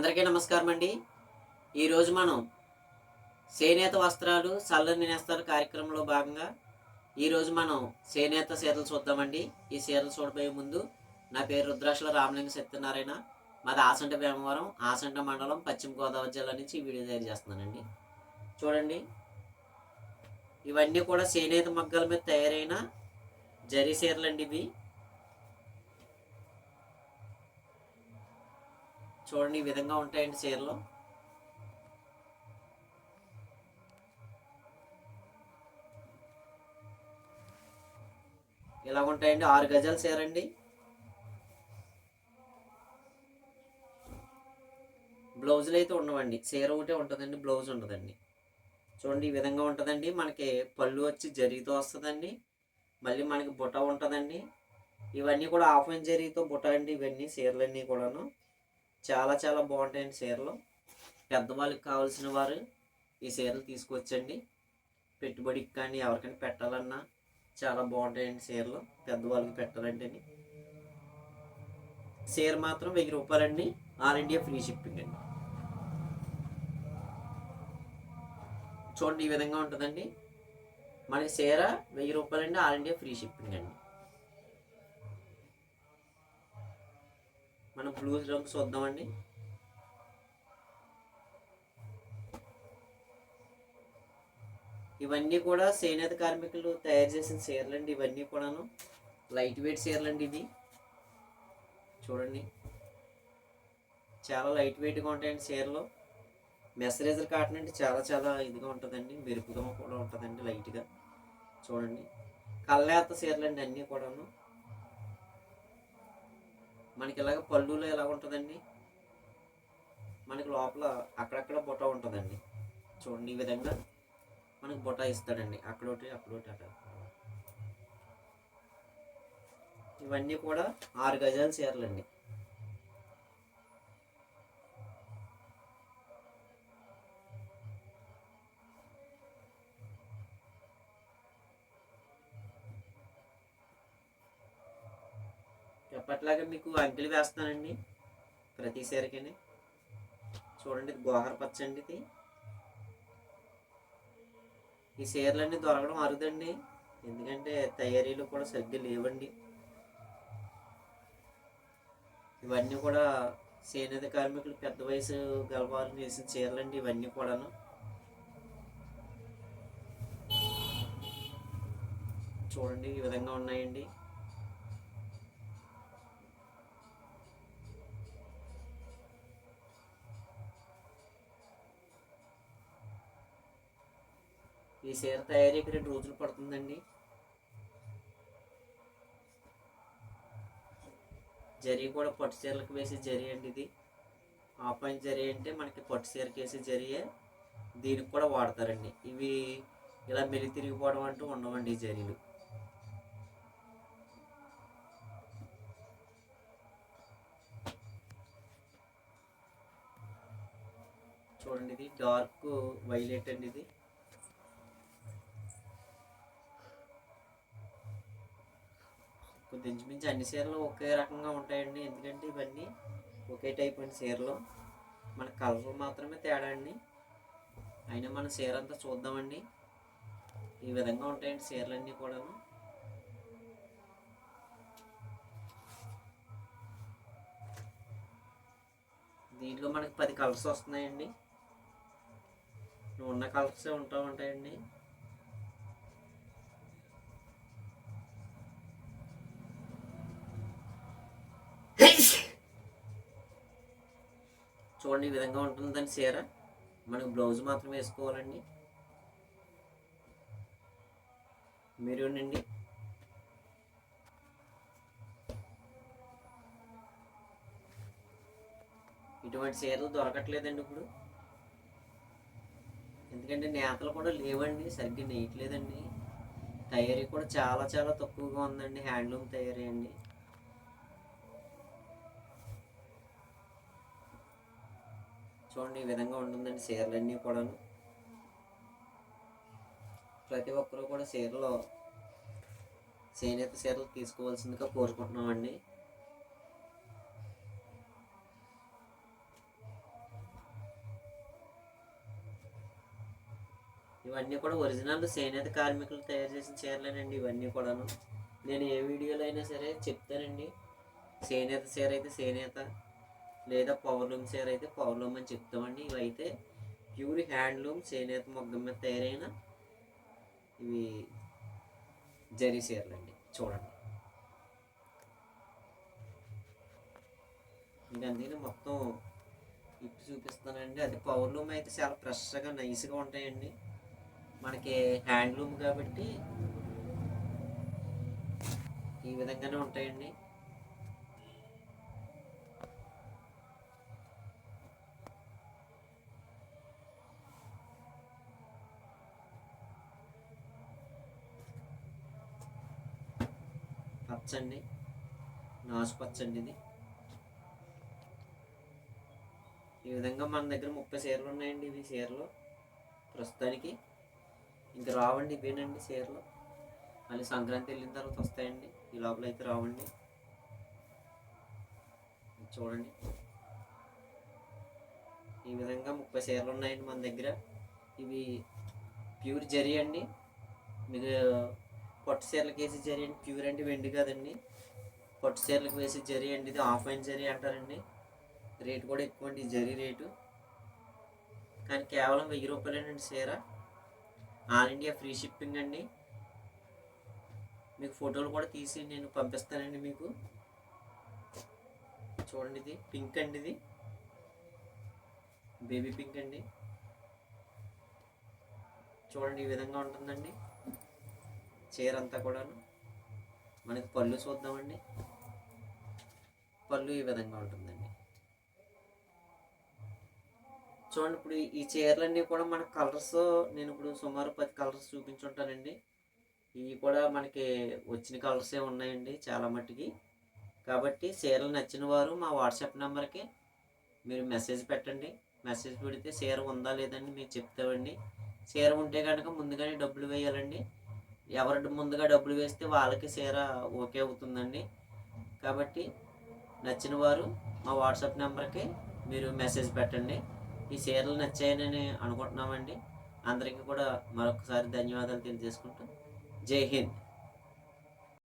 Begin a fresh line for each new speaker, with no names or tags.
అందరికీ నమస్కారం అండి. ఈరోజు మనం చేనేత వస్త్రాలు చల్లని నేస్తాలు కార్యక్రమంలో భాగంగా ఈరోజు మనం చేనేత చీరలు చూద్దామండి. ఈ చీరలు చూడబోయే ముందు నా పేరు రుద్రాక్షల రామలింగ సత్యనారాయణ. మాది ఆసంట భీమవరం, ఆసంట మండలం, పశ్చిమ గోదావరి జిల్లా నుంచి ఈ వీడియో తయారు చేస్తున్నానండి. చూడండి, ఇవన్నీ కూడా చేనేత మగ్గాల మీద తయారైన జరీ చీరలు అండి. ఇవి చూడండి, ఈ విధంగా ఉంటాయండి చీరలు. ఇలా ఉంటాయండి. 6 గజాల చీర అండి. బ్లౌజులు అయితే ఉండవండి, చీర ఒకటే ఉంటుందండి, బ్లౌజ్ ఉండదండి. చూడండి, ఈ విధంగా ఉంటుందండి. మనకి పళ్ళు వచ్చి జరీతో వస్తుందండి. మళ్ళీ మనకి బుట్ట ఉంటుందండి. ఇవన్నీ కూడా హాఫ్ ఇంచ్ జరీతో బుట్ట అండి. ఇవన్నీ చీరలన్నీ కూడాను చాలా చాలా బాగుంటాయండి చీరలు. పెద్దవాళ్ళకి కావాల్సిన వారు ఈ చీరలు తీసుకొచ్చండి. పెట్టుబడికి కానీ ఎవరికైనా పెట్టాలన్నా చాలా బాగుంటాయండి చీరలు. పెద్దవాళ్ళకి పెట్టాలంటే చీర మాత్రం 1000 రూపాయలండి. ఆల్ ఇండియా ఫ్రీ షిప్పింగ్ అండి. చూడండి, ఈ విధంగా ఉంటుందండి. మనకి చీర 1000 రూపాయలండి. ఆల్ ఇండియా ఫ్రీ షిప్పింగ్ అండి. మనం బ్లూస్ రంగు చూద్దామండి. ఇవన్నీ కూడా చేనేత కార్మికులు తయారు చేసిన చీరలు అండి. ఇవన్నీ కూడాను లైట్ వెయిట్ చీరలు అండి. ఇవి చూడండి, చాలా లైట్ వెయిట్గా ఉంటాయండి చీరలు. మెసరైజర్ కాటన్ అంటే చాలా చాలా ఇదిగా ఉంటుందండి, మెరుపుగా కూడా ఉంటుందండి లైట్గా. చూడండి, కళ్ళేత చీరలు అండి అన్నీ కూడాను. మనకి ఇలాగ పళ్ళులో ఎలా ఉంటుందండి, మనకి లోపల అక్కడక్కడ బుట్ట ఉంటుందండి. చూడండి, ఈ విధంగా మనకి బుట్ట ఇస్తాడండి, అక్కడోటి అక్కడోటి అక్కడ. ఇవన్నీ కూడా 6 గజాల చీరలండి. ఎప్పట్లాగా మీకు అంకెలు వేస్తానండి ప్రతి చీరకి. చూడండి, ఇది గోహర పచ్చ అండి. ఇది ఈ చీరలన్నీ దొరకడం అరుదండి, ఎందుకంటే తయారీలు కూడా సరిగ్గా లేవండి. ఇవన్నీ కూడా చేనేత కార్మికులు పెద్ద వయసు గలవారు వేసిన చీరలండి. ఇవన్నీ కూడాను చూడండి, ఈ విధంగా ఉన్నాయండి. ఈ చీర తయారీకి 2 రోజులు పడుతుందండి. జరీ కూడా పట్టు చీరలకు వేసే జరీ అండి. ఇది హాఫ్ ఇంచ్ జరీ అంటే మనకి పట్టు చీరకి వేసే జరీయే దీనికి కూడా వాడతారండి. ఇవి ఇలా మెలి తిరిగిపోవడం అంటూ ఉండవండి ఈ జరీలు. చూడండి, ఇది డార్క్ వైలెట్ అండి. ఇది కొద్ది ఇంచుమించు అన్ని చీరలు ఒకే రకంగా ఉంటాయండి, ఎందుకంటే ఇవన్నీ ఒకే టైప్ అండి చీరలు. మన కలర్ మాత్రమే తేడా అండి. అయినా మన చీర అంతా చూద్దామండి. ఈ విధంగా ఉంటాయండి చీరలన్నీ కూడాను. దీంట్లో మనకి 10 కలర్స్ వస్తున్నాయండి. ఉన్న కలర్సే ఉంటాయండి. చూడండి, ఈ విధంగా ఉంటుందని చీర. మనకు బ్లౌజ్ మాత్రమే వేసుకోవాలండి. మెరూన్ అండి. ఇటువంటి చీరలు దొరకట్లేదండి ఇప్పుడు, ఎందుకంటే నేతలు కూడా లేవండి, సరిగ్గా నేయట్లేదండి. తయారీ కూడా చాలా చాలా తక్కువగా ఉందండి, హ్యాండ్లూమ్ తయారీ అండి. చూడండి, ఈ విధంగా ఉంటుందండి చీరలన్నీ కూడాను. ప్రతి ఒక్కరూ కూడా చీరలో చేనేత చీరలు తీసుకోవాల్సిందిగా కోరుకుంటున్నామండి. ఇవన్నీ కూడా ఒరిజినల్ చేనేత కార్మికులు తయారు చేసిన చీరలేనండి ఇవన్నీ కూడాను. నేను ఏ వీడియోలో అయినా సరే చెప్తానండి. చేనేత చీర అయితే చేనేత, లేదా పవర్లూమ్ చీర అయితే పవర్లూమ్ అని చెప్తామండి. ఇవైతే ప్యూర్ హ్యాండ్లూమ్ చేనేత మొగ్గం మీద తయారైన ఇవి జరీ చీరలండి. చూడండి, ఇంకా అందుకని మొత్తం ఇప్పి చూపిస్తానండి. అది పవర్లూమ్ అయితే చాలా ఫ్రెష్గా నైస్గా ఉంటాయండి. మనకి హ్యాండ్లూమ్ కాబట్టి ఈ విధంగానే ఉంటాయండి. పచ్చండి, నాసు పచ్చండి ఇది. ఈ విధంగా మన దగ్గర 30 చీరలు ఉన్నాయండి. ఇవి చీరలు ప్రస్తుతానికి ఇంకా రావండి. ఇవేనండి చీరలు. మళ్ళీ సంక్రాంతి వెళ్ళిన తర్వాత వస్తాయండి. ఈ లోపల అయితే రావండి. చూడండి, ఈ విధంగా 30 చీరలు ఉన్నాయండి మన దగ్గర. ఇవి ప్యూర్ జరీ అండి. మీకు పట్టు చీరలకు వేసి జరీ అండి. ప్యూర్ అంటే వెండి కాదండి, పట్టు చీరలకు వేసి జరీ అండి. ఇది ఆఫ్ లైన్ జరీ అంటారండి. రేటు కూడా ఎక్కువ అండి, జరీ రేటు. కానీ కేవలం 1000 రూపాయలేనండి చీర. ఆల్ ఇండియా ఫ్రీ షిప్పింగ్ అండి. మీకు ఫోటోలు కూడా తీసి నేను పంపిస్తానండి మీకు. చూడండి, ఇది పింక్ అండి, ఇది బేబీ పింక్ అండి. చూడండి, ఈ విధంగా ఉంటుందండి చీర అంతా కూడాను. మనకి పళ్ళు చూద్దామండి. పళ్ళు ఈ విధంగా ఉంటుందండి. చూడండి, ఇప్పుడు ఈ చీరలన్నీ కూడా మన కలర్స్ నేను ఇప్పుడు సుమారు 10 కలర్స్ చూపించుంటానండి. ఇవి కూడా మనకి వచ్చిన కలర్సే ఉన్నాయండి చాలా మట్టుకి. కాబట్టి చీరలు నచ్చిన వారు మా వాట్సాప్ నెంబర్కి మీరు మెసేజ్ పెట్టండి. మెసేజ్ పెడితే చీర ఉందా లేదండి మీకు చెప్తామండి. చీర ఉంటే కనుక ముందుగానే డబ్బులు వేయాలండి. ఎవరు ముందుగా డబ్బులు వేస్తే వాళ్ళకి చీర ఓకే అవుతుందండి. కాబట్టి నచ్చిన వారు మా వాట్సాప్ నెంబర్కి మీరు మెసేజ్ పెట్టండి. ఈ చీరలు నచ్చాయని అనుకుంటున్నామండి. అందరికీ కూడా మరొకసారి ధన్యవాదాలు తెలియజేసుకుంటూ జై హింద్.